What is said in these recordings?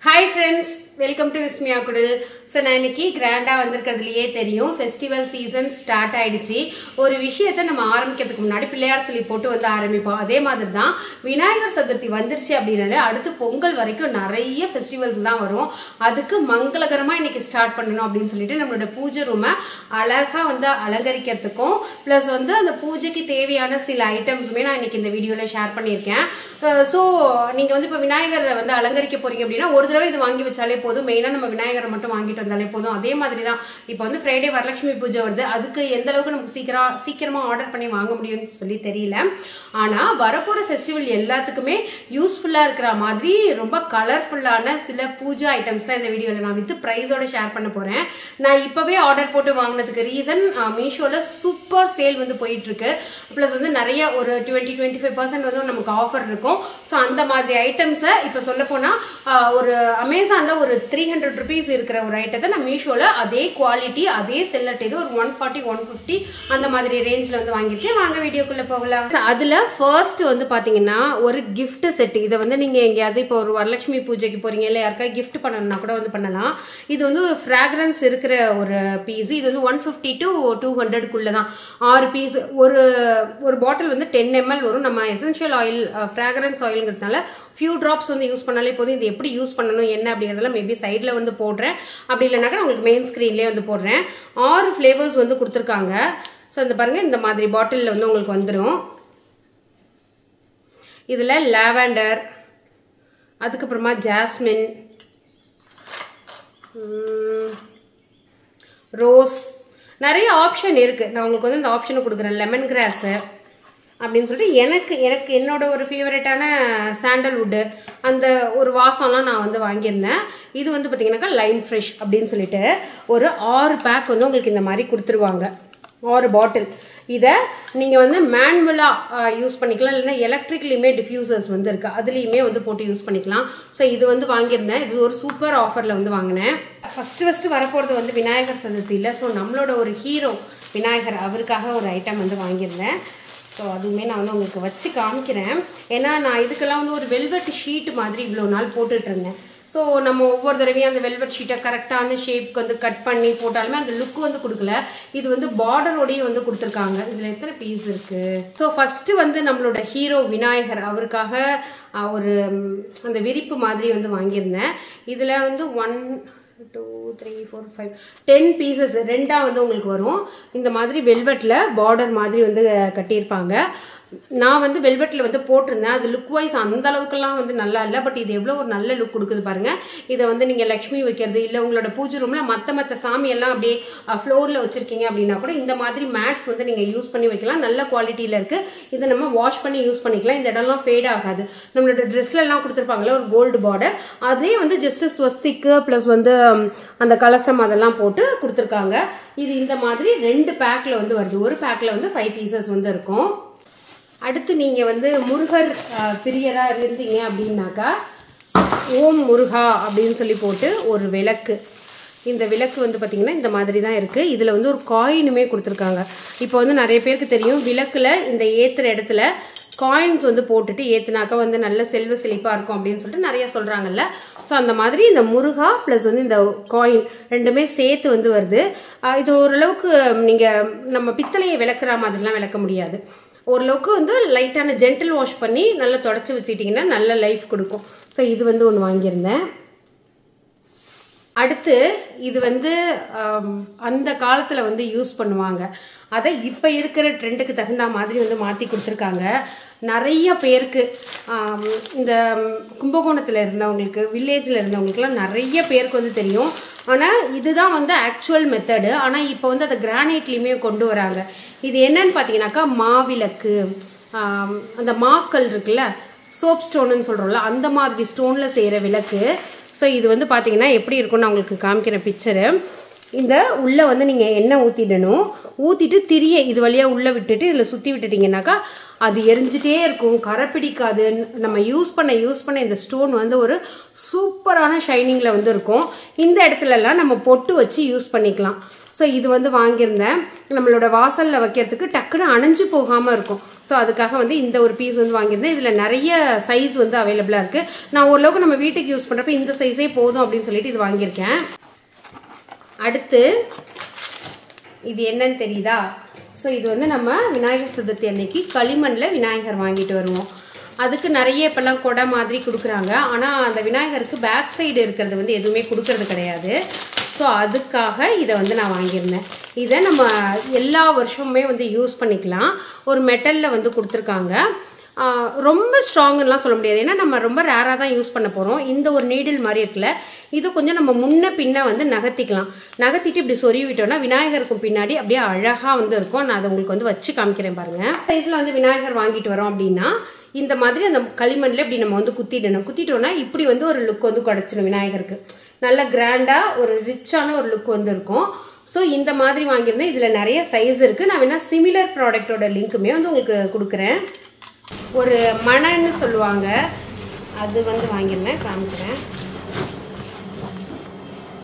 Hi friends, welcome to Vismaya Kudal. So நான் இன்னைக்கு கிராண்டா வந்திருக்கிறதுலயே தெரியும் ஃபெஸ்டிவல் சீசன் ஸ்டார்ட் ஆயிடுச்சு. ஒரு விஷயத்தை நம்ம ஆரம்பிக்கிறதுக்கு முன்னாடி பிள்ளையார் சொல்லி போட்டு வந்து ஆரம்பிப்போம். அதே மாதிரி தான் விநாயகர் சதுர்த்தி வந்துருச்சு அப்படினாலே அடுத்து பொங்கல் வரைக்கும் நிறைய ஃபெஸ்டிவல்ஸ் தான் வரும். அதுக்கு மங்களகரமா இன்னைக்கு ஸ்டார்ட் பண்ணனும் அப்படினு சொல்லிட்டு நம்மளோட பூஜை ரூமை அழகா வந்து அலங்கரிக்கிறதுக்கும் ப்ளஸ் வந்து அந்த பூஜைக்கு தேவையான சில ஐட்டம்ஸ்மே நான் இன்னைக்கு இந்த வீடியோல ஷேர் பண்ணியிருக்கேன். சோ நீங்க வந்து இப்ப விநாயகரை வந்து அலங்கரிக்க போறீங்க அப்படின்னா ஒரு தடவை இது வாங்கி வச்சாலே போதும். மெயினா நம்ம விநாயகரை மட்டும் வாங்கிட்டு வந்தாலே போதும். அதே மாதிரி தான் இப்போ வந்து ஃப்ரைடே வரலட்சுமி பூஜை வருது. அதுக்கு எந்த அளவுக்கு நமக்கு சீக்கிரமா ஆர்டர் பண்ணி வாங்க முடியும்னு சொல்லி தெரியல. ஆனா வரப்போற ஃபெஸ்டிவல் எல்லாத்துக்குமே யூஸ்ஃபுல்லா இருக்கிற மாதிரி ரொம்ப கலர்ஃபுல்லான சில பூஜை ஐட்டம்ஸ் தான் இந்த வீடியோல நான் வித் பிரைஸோட ஷேர் பண்ண போறேன். நான் இப்பவே ஆர்டர் போட்டு வாங்கினதுக்கு ரீசன் மீஷோல சூப்பர் சேல் வந்து போயிட்டு இருக்கு. பிளஸ் வந்து நிறைய ஒரு 20-25% வந்து நமக்கு ஆஃபர் இருக்கும். ஸோ அந்த மாதிரி ஐட்டம்ஸை இப்போ சொல்ல போனா ஒரு அமேசான்ல ஒரு 300 rupees இருக்கிற ஒரு ஐட்டத்தை நான் மீஷோல அதே குவாலிட்டி அதே செல்லட்டேது ஒரு 140-150 அந்த மாதிரி ரேஞ்சில் வந்து வாங்கியிருக்கேன். வாங்க வீடியோக்குள்ள போகலாம். அதுல ஃபர்ஸ்ட் வந்து பாத்தீங்கன்னா ஒரு கிஃப்ட் செட். இதை வந்து நீங்க எங்கேயாவது இப்போ ஒரு வரலட்சுமி பூஜைக்கு போறீங்க இல்லை யாருக்காவது கிஃப்ட் பண்ணணும்னா கூட வந்து பண்ணலாம். இது வந்து ஒரு ஃப்ராக்ரன்ஸ் இருக்கிற ஒரு பீஸ். இது வந்து 150 to 200 தான் 6 பீஸ். ஒரு பாட்டில் வந்து 10 ml வரும். நம்ம எசென்ஷியல் ஆயில் ஃப்ராக்ரன்ஸ் ஆயில்ங்கிறதுனால ஃபியூ ட்ராப்ஸ் வந்து யூஸ் பண்ணாலே போதும். இது எப்படி யூஸ் பண்ணணும் என்ன அப்படிங்கிறதெல்லாம் மேபி சைடில் வந்து போடுறேன். அப்படி இல்லைனாக்கா உங்களுக்கு மெயின் ஸ்க்ரீன்லேயே வந்து போடுறேன். 6 ஃப்ளேவர்ஸ் வந்து கொடுத்துருக்காங்க. ஸோ இந்த பாருங்க இந்த மாதிரி பாட்டிலில் வந்து உங்களுக்கு வந்துடும். இதில் லாவெண்டர், அதுக்கப்புறமா ஜாஸ்மின், ரோஸ், நிறைய ஆப்ஷன் இருக்கு. நான் உங்களுக்கு வந்து இந்த ஆப்ஷனை கொடுக்குறேன். லெமன் கிராஸ் அப்படின்னு சொல்லிட்டு எனக்கு என்னோட ஒரு ஃபேவரட்டான சாண்டல்வுட்டு அந்த ஒரு வாசம்லாம் நான் வந்து வாங்கியிருந்தேன். இது வந்து பார்த்தீங்கன்னாக்கா லைம் ஃப்ரெஷ் அப்படின்னு சொல்லிட்டு ஒரு 6 பேக் வந்து உங்களுக்கு இந்த மாதிரி கொடுத்துருவாங்க. 6 பாட்டில். இதை நீங்கள் வந்து மேனுவலாக யூஸ் பண்ணிக்கலாம், இல்லைன்னா எலக்ட்ரிக்லையுமே டிஃப்யூசர்ஸ் வந்து இருக்கு, அதுலேயுமே வந்து போட்டு யூஸ் பண்ணிக்கலாம். ஸோ இது வந்து வாங்கியிருந்தேன். இது ஒரு சூப்பர் ஆஃபரில் வந்து வாங்கினேன். ஃபர்ஸ்ட் வரப்போகிறது வந்து விநாயகர் சதுர்த்தியில். ஸோ நம்மளோட ஒரு ஹீரோ விநாயகர், அவருக்காக ஒரு ஐட்டம் வந்து வாங்கியிருந்தேன். ஸோ அதுவுமே நான் வந்து உங்களுக்கு வச்சு காமிக்கிறேன். ஏன்னா நான் இதுக்கெல்லாம் வந்து ஒரு வெல்வெட் ஷீட் மாதிரி இவ்வளோ நாள் போட்டுட்டு இருந்தேன். ஸோ நம்ம ஒவ்வொரு தடவையும் அந்த வெல்வெட் ஷீட்டை கரெக்டான ஷேப்க்கு வந்து கட் பண்ணி போட்டாலுமே அந்த லுக் வந்து கொடுக்கல. இது வந்து பார்டரோடையும் வந்து கொடுத்துருக்காங்க. இதில் எத்தனை பீஸ் இருக்குது? ஸோ ஃபஸ்ட்டு வந்து நம்மளோட ஹீரோ விநாயகர், அவருக்காக ஒரு அந்த விரிப்பு மாதிரி வந்து வாங்கியிருந்தேன். இதில் வந்து 1 2 3 4 5 10 பீசஸ் ரெண்டாக வந்து உங்களுக்கு வரும். இந்த மாதிரி வெல்வெட்டில் பார்டர் மாதிரி வந்து கட்டியிருப்பாங்க. நான் வந்து வெல்வெட்டில் வந்து போட்டிருந்தேன். அது லுக் வைஸ் அந்த அளவுக்குலாம் வந்து நல்லா இல்லை. பட் இது எவ்வளோ ஒரு நல்ல லுக் கொடுக்குது பாருங்க. இதை வந்து நீங்கள் லக்ஷ்மி வைக்கிறது இல்லை உங்களோட பூஜை ரூமில் மற்ற சாமியெல்லாம் அப்படியே ஃப்ளோரில் வச்சுருக்கீங்க அப்படின்னா கூட இந்த மாதிரி மேட்ஸ் வந்து நீங்கள் யூஸ் பண்ணி வைக்கலாம். நல்ல குவாலிட்டியில் இருக்குது. இதை நம்ம வாஷ் பண்ணி யூஸ் பண்ணிக்கலாம். இந்த இடம்லாம் ஃபேட் ஆகாது. நம்மளோட ட்ரெஸ்லலாம் கொடுத்துருப்பாங்களே ஒரு கோல்டு பார்டர், அதே வந்து ஜஸ்ட் ஸ்வஸ்திக்கு ப்ளஸ் வந்து அந்த கலசம் அதெல்லாம் போட்டு கொடுத்துருக்காங்க. இது இந்த மாதிரி 2 பேக்கில் வந்து வருது. ஒரு பேக்கில் வந்து 5 பீசஸ் வந்து இருக்கும். அடுத்து நீங்கள் வந்து முருகர் பிரியராக இருந்தீங்க அப்படின்னாக்கா ஓம் முருகா அப்படின்னு சொல்லி போட்டு ஒரு விளக்கு. இந்த விளக்கு வந்து பார்த்திங்கன்னா இந்த மாதிரி தான் இருக்குது. இதில் வந்து ஒரு காயினுமே கொடுத்துருக்காங்க. இப்போ வந்து நிறைய பேருக்கு தெரியும் விளக்கில் இந்த ஏற்றுற இடத்துல காயின்ஸ் வந்து போட்டுட்டு ஏற்றுனாக்கா வந்து நல்ல செல்வ செழிப்பாக இருக்கும் அப்படின்னு சொல்லிட்டு நிறைய சொல்கிறாங்கல்ல. ஸோ அந்த மாதிரி இந்த முருகா ப்ளஸ் வந்து இந்த காயின் ரெண்டுமே சேர்த்து வந்து வருது. இது ஓரளவுக்கு நீங்கள் நம்ம பித்தளையை விளக்குற மாதிரிலாம் விளக்க முடியாது. ஓரளவுக்கு வந்து லைட்டான ஜென்டில் வாஷ் பண்ணி நல்லா தொடச்சி வச்சுக்கிட்டிங்கன்னா நல்ல லைஃப் கொடுக்கும். ஸோ இது வந்து ஒன்று வாங்கியிருந்தேன். அடுத்து இது வந்து அந்த காலத்தில் வந்து யூஸ் பண்ணுவாங்க. அதை இப்போ இருக்கிற ட்ரெண்டுக்கு தகுந்த மாதிரி வந்து மாற்றி கொடுத்துருக்காங்க. நிறைய பேருக்கு இந்த கும்பகோணத்தில் இருந்தவங்களுக்கு வில்லேஜில் இருந்தவங்களுக்குலாம் நிறைய பேருக்கு வந்து தெரியும். ஆனால் இதுதான் வந்து ஆக்சுவல் மெத்தடு. ஆனால் இப்போ வந்து அதை கிரானைட்லேயுமே கொண்டு வராங்க. இது என்னன்னு பார்த்தீங்கன்னாக்கா மாவிளக்கு, அந்த மாக்கல் இருக்குல்ல சோப் ஸ்டோனுன்னு சொல்கிறோம்ல அந்த மாதிரி ஸ்டோனில் செய்கிற விளக்கு. ஸோ இது வந்து பார்த்தீங்கன்னா எப்படி இருக்கும்னு நான் உங்களுக்கு காமிக்கிற பிக்சரு. இந்த உள்ளே வந்து நீங்கள் எண்ணெய் ஊற்றிடணும். ஊற்றிட்டு திரியை இது வழியாக உள்ளே விட்டுட்டு இதில் சுற்றி விட்டுட்டிங்கனாக்கா அது எரிஞ்சிட்டே இருக்கும், கரை பிடிக்காது. நம்ம யூஸ் பண்ண இந்த ஸ்டோன் வந்து ஒரு சூப்பரான ஷைனிங்கில் வந்து இருக்கும். இந்த இடத்துலலாம் நம்ம பொட்டு வச்சு யூஸ் பண்ணிக்கலாம். ஸோ இது வந்து வாங்கியிருந்தேன். நம்மளோட வாசலில் வைக்கிறதுக்கு டக்குன்னு அணைஞ்சு போகாமல் இருக்கும். ஸோ அதுக்காக வந்து இந்த ஒரு பீஸ் வந்து வாங்கியிருந்தேன். இதில் நிறைய சைஸ் வந்து அவைலபிளாக இருக்குது. நான் ஓரளவுக்கு நம்ம வீட்டுக்கு யூஸ் பண்ணுறப்ப இந்த சைஸே போதும் அப்படின்னு சொல்லிட்டு இது வாங்கியிருக்கேன். அடுத்து இது என்னன்னு தெரியுதா? ஸோ இது வந்து நம்ம விநாயகர் சதுர்த்தி அன்னைக்கு களிமண்ணில் விநாயகர் வாங்கிட்டு வருவோம். அதுக்கு நிறைய இப்போல்லாம் கொடை மாதிரி கொடுக்குறாங்க. ஆனால் அந்த விநாயகருக்கு பேக் சைடு இருக்கிறது வந்து எதுவுமே கொடுக்கறது கிடையாது. ஸோ அதுக்காக இதை வந்து நான் வாங்கியிருந்தேன். இதை நம்ம எல்லா வருஷமுமே வந்து யூஸ் பண்ணிக்கலாம். ஒரு மெட்டலில் வந்து கொடுத்துருக்காங்க. ரொம்ப ஸ்ட்ராங்குலாம் சொல்ல முடியாது, ஏன்னா நம்ம ரொம்ப ரேராக தான் யூஸ் பண்ண போகிறோம். இந்த ஒரு நீடில் மாதிரி இருக்குல்ல, இது கொஞ்சம் நம்ம முன்ன பின்ன வந்து நகர்த்திக்கலாம். நகர்த்திட்டு இப்படி சொருவி விட்டோம்னா விநாயகருக்கும் பின்னாடி அப்படியே அழகாக வந்து இருக்கும். நான் அதை உங்களுக்கு வந்து வச்சு காமிக்கிறேன் பாருங்கள். சைஸில் வந்து விநாயகர் வாங்கிட்டு வரோம் அப்படின்னா இந்த மாதிரி அந்த களிமண்ணில் இப்படி நம்ம வந்து குத்திட்டோம்னா இப்படி வந்து ஒரு லுக் வந்து கிடச்சிடும். விநாயகருக்கு நல்ல கிராண்டாக ஒரு ரிச்சான ஒரு லுக் வந்து இருக்கும். ஸோ இந்த மாதிரி வாங்கியிருந்தேன். இதில் நிறைய சைஸ் இருக்குது. நான் வேணால் சிமிலர் ப்ராடக்டோட லிங்க்குமே வந்து உங்களுக்கு கொடுக்குறேன். ஒரு மணன்னு சொல்லுவாங்க, அது வந்து வாங்கியிருந்தேன், காமிக்கிறேன்.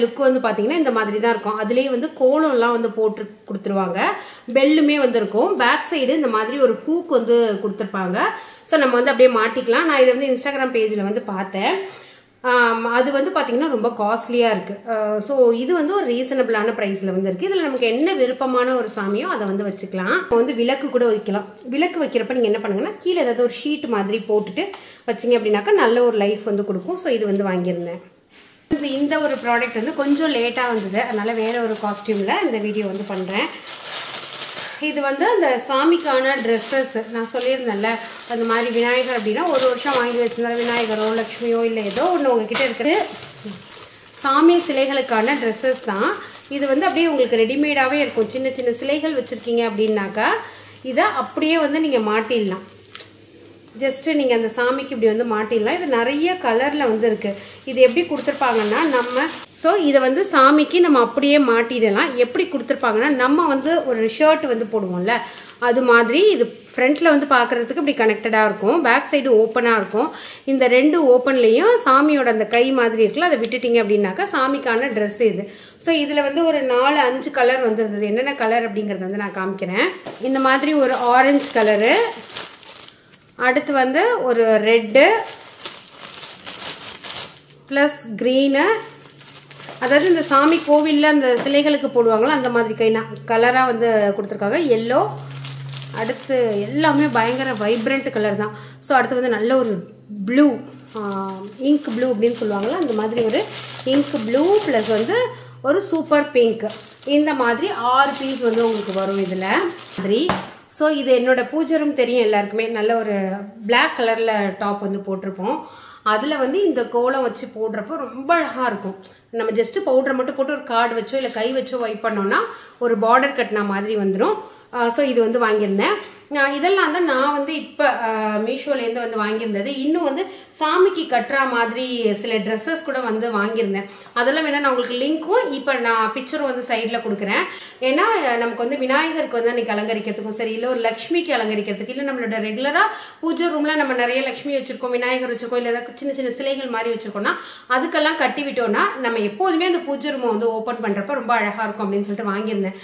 லுக்கு வந்து பார்த்தீங்கன்னா இந்த மாதிரி தான் இருக்கும். அதுலேயே வந்து கோலம்லாம் வந்து போட்டு கொடுத்துருவாங்க. பெல்லுமே வந்து இருக்கும். பேக் சைடு இந்த மாதிரி ஒரு ஹூக் வந்து கொடுத்துருப்பாங்க. ஸோ நம்ம வந்து அப்படியே மாட்டிக்கலாம். நான் இதை வந்து இன்ஸ்டாகிராம் பேஜில் வந்து பார்த்தேன். அது வந்து பார்த்தீங்கன்னா ரொம்ப காஸ்ட்லியாக இருக்குது. ஸோ இது வந்து ஒரு ரீசனபிளான ப்ரைஸில் வந்து இருக்குது. இதில் நமக்கு என்ன விருப்பமான ஒரு சாமியோ அதை வந்து வச்சுக்கலாம். வந்து விளக்கு கூட வைக்கலாம். விளக்கு வைக்கிறப்ப நீங்கள் என்ன பண்ணுங்கன்னா கீழே ஏதாவது ஒரு ஷீட் மாதிரி போட்டுட்டு வச்சிங்க அப்படின்னாக்கா நல்ல ஒரு லைஃப் வந்து கொடுக்கும். ஸோ இது வந்து வாங்கியிருந்தேன். இந்த ஒரு ப்ராடக்ட் வந்து கொஞ்சம் லேட்டாக வந்தது, அதனால் வேறு ஒரு காஸ்டியூமில் இந்த வீடியோ வந்து பண்ணுறேன். இது வந்து அந்த சாமிக்கான ட்ரெஸ்ஸஸ் நான் சொல்லியிருந்தேன்ல, அந்த மாதிரி விநாயகர் அப்படின்னா ஒரு வருஷம் வாங்கி வச்சிருந்தாலும் விநாயகரோ லக்ஷ்மியோ இல்லை ஏதோ ஒன்று உங்ககிட்ட இருக்குது. சாமி சிலைகளுக்கான ட்ரெஸ்ஸஸ் தான் இது. வந்து அப்படியே உங்களுக்கு ரெடிமேடாகவே இருக்கும். சின்ன சின்ன சிலைகள் வச்சுருக்கீங்க அப்படின்னாக்கா இதை அப்படியே வந்து நீங்கள் மாட்டிடலாம். ஜஸ்ட்டு நீங்கள் அந்த சாமிக்கு இப்படி வந்து மாட்டிடலாம். இது நிறைய கலரில் வந்து இருக்குது. இது எப்படி கொடுத்துருப்பாங்கன்னா இதை வந்து சாமிக்கு நம்ம அப்படியே மாட்டிடலாம். எப்படி கொடுத்துருப்பாங்கன்னா நம்ம வந்து ஒரு ஷர்ட் வந்து போடுவோம்ல, அது மாதிரி இது ஃப்ரண்ட்டில் வந்து பார்க்குறதுக்கு இப்படி கனெக்டடாக இருக்கும். பேக் சைடு ஓப்பனாக இருக்கும். இந்த ரெண்டு ஓப்பன்லேயும் சாமியோட அந்த கை மாதிரி இருக்குல்ல, அதை விட்டுட்டிங்க அப்படின்னாக்கா சாமிக்கான ட்ரெஸ் இது. ஸோ இதில் வந்து ஒரு 4-5 கலர் வந்துருந்தது. என்னென்ன கலர் அப்படிங்கிறது வந்து நான் காமிக்கிறேன். இந்த மாதிரி ஒரு ஆரஞ்சு கலரு, அடுத்து வந்து ஒரு ரெட்டு ப்ளஸ் க்ரீனு, அதாவது இந்த சாமி கோவிலில் அந்த சிலைகளுக்கு போடுவாங்களோ அந்த மாதிரி கலராக வந்து கொடுத்துருக்காங்க. எல்லோ, அடுத்து எல்லாமே பயங்கர வைப்ரண்ட் கலர் தான். ஸோ அடுத்து வந்து நல்ல ஒரு ப்ளூ, இங்க் ப்ளூ அப்படின்னு சொல்லுவாங்களா, அந்த மாதிரி ஒரு இங்க் ப்ளூ ப்ளஸ் வந்து ஒரு சூப்பர் பிங்க். இந்த மாதிரி 6 பீஸ் வந்து உங்களுக்கு வரும் இதில் மாதிரி. ஸோ இது என்னோட பூஜை ரூம் தெரியும் எல்லாருக்குமே. நல்ல ஒரு பிளாக் கலரில் டாப் வந்து போட்டிருப்போம். அதில் வந்து இந்த கோலம் வச்சு போடுறப்போ ரொம்ப அழகாக இருக்கும். நம்ம ஜஸ்ட்டு பவுடரை மட்டும் போட்டு ஒரு கார்டு வச்சோ இல்லை கை வச்சோ வைப் பண்ணோன்னா ஒரு பார்டர் கட்டின மாதிரி வந்துடும். ஸோ இது வந்து வாங்கியிருந்தேன். இதெல்லாம் தான் நான் வந்து இப்போ மீஷோலேருந்து வந்து வாங்கியிருந்தது. இன்னும் வந்து சாமிக்கு கட்டுற மாதிரி சில ட்ரெஸ்ஸஸ் கூட வந்து வாங்கியிருந்தேன். அதெல்லாம் வேணால் நான் உங்களுக்கு லிங்க்கும் இப்போ நான் பிக்சரும் வந்து சைடில் கொடுக்குறேன். ஏன்னா நமக்கு வந்து விநாயகருக்கு வந்து அன்றைக்கி அலங்கரிக்கிறதுக்கும் சரி, இல்லை ஒரு லக்ஷ்மிக்கு அலங்கரிக்கிறதுக்கு, இல்லை நம்மளோட ரெகுலராக பூஜை ரூமில் நம்ம நிறைய லக்ஷ்மி வச்சுருக்கோம், விநாயகர் வச்சுருக்கோம், இல்லை ஏதாவது சின்ன சின்ன சிலைகள் மாதிரி வச்சுருக்கோம்னா அதுக்கெல்லாம் கட்டி விட்டோம்னா நம்ம எப்போதுமே அந்த பூஜை ரூமை வந்து ஓப்பன் பண்ணுறப்ப ரொம்ப அழகாக இருக்கும் அப்படின்னு சொல்லிட்டு வாங்கியிருந்தேன்.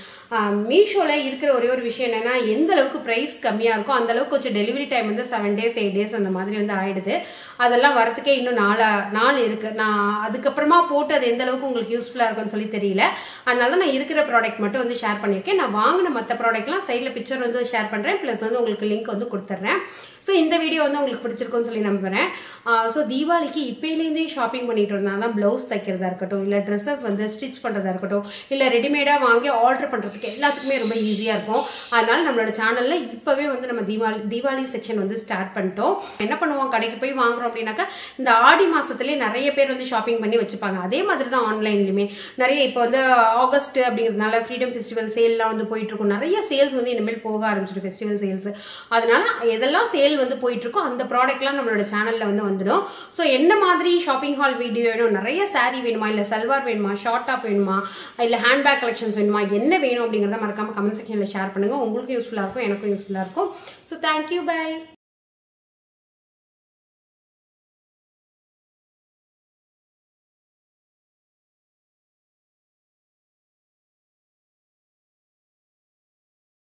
மீஷோவில் இருக்கிற ஒரே ஒரு விஷயம் என்னென்னா எந்த அளவுக்கு ப்ரைஸ் கம்மியாக இருக்கும் அந்த அளவுக்கு கொஞ்சம் டெலிவரி டைம் வந்து 7 days 8 days அந்த மாதிரி வந்து ஆயிடுது. அதெல்லாம் வரத்துக்கே இன்னும் 4 நாள் இருக்குது. நான் அதுக்கப்புறமா போட்டு அது எந்த அளவுக்கு உங்களுக்கு யூஸ்ஃபுல்லாக இருக்குன்னு சொல்லி தெரியல. அதனால நான் இருக்கிற ப்ராடக்ட் மட்டும் வந்து ஷேர் பண்ணியிருக்கேன். நான் வாங்கின மற்ற ப்ராடக்ட்லாம் சைடில் பிக்சர் வந்து ஷேர் பண்ணுறேன், ப்ளஸ் வந்து உங்களுக்கு லிங்க் வந்து கொடுத்துட்றேன். ஸோ இந்த வீடியோ வந்து உங்களுக்கு பிடிச்சிருக்குன்னு சொல்லி நம்புகிறேன். ஸோ தீபாவளிக்கு இப்போலேருந்தே ஷாப்பிங் பண்ணிட்டு இருந்தால் தான் ப்ளவுஸ் தைக்கிறதா இருக்கட்டும், இல்லை ட்ரெஸ்ஸஸ் வந்து ஸ்டிச் பண்ணுறதா இருக்கட்டும், இல்லை ரெடிமேடாக வாங்கி ஆர்டர் பண்ணுறதுக்கு எல்லாத்துக்குமே ரொம்ப ஈஸியாக இருக்கும். அதனால் நம்மளோட சேனலில் இப்போவே வந்து நம்ம தீபாவளி செக்ஷன் வந்து ஸ்டார்ட் பண்ணிட்டோம். என்ன பண்ணுவோம், கடைக்கு போய் வாங்குறோம் அப்படின்னாக்கா இந்த ஆடி மாதத்துலேயே நிறைய பேர் வந்து ஷாப்பிங் பண்ணி வச்சுப்பாங்க. அதே மாதிரி தான் ஆன்லைன்லையுமே நிறைய இப்போ வந்து ஆகஸ்ட் அப்படிங்கிறதுனால ஃப்ரீடம் ஃபெஸ்டிவல் சேல்லாம் வந்து போயிட்டுருக்கும். நிறைய சேல்ஸ் வந்து இனிமேல் போக ஆரம்பிச்சிடும், ஃபெஸ்டிவல் சேல்ஸ். அதனால எதெல்லாம் சேல் வந்து போயிட்டுருக்கோ அந்த ப்ராடக்ட்லாம் நம்மளோட சேனலில் வந்து வந்துடும். ஸோ என்ன மாதிரி ஷாப்பிங் ஹால் வீடியோ வேணும், நிறைய சாரீ வேணுமா, இல்லை சல்வார் வேணுமா, ஷார்ட் டாப் வேணுமா, இல்லை ஹேண்ட்பேக் கலெக்ஷன்ஸ் வேணுமா, என்ன வேணும் அப்படிங்கிறத மறக்காமல் கமெண்ட் செக்ஷனில் ஷேர் பண்ணுங்கள். உங்களுக்கு யூஸ்ஃபுல்லாக இருக்கும், எனக்கும் யூஸ்ஃபுல்லாக இருக்கும். So thank you, by.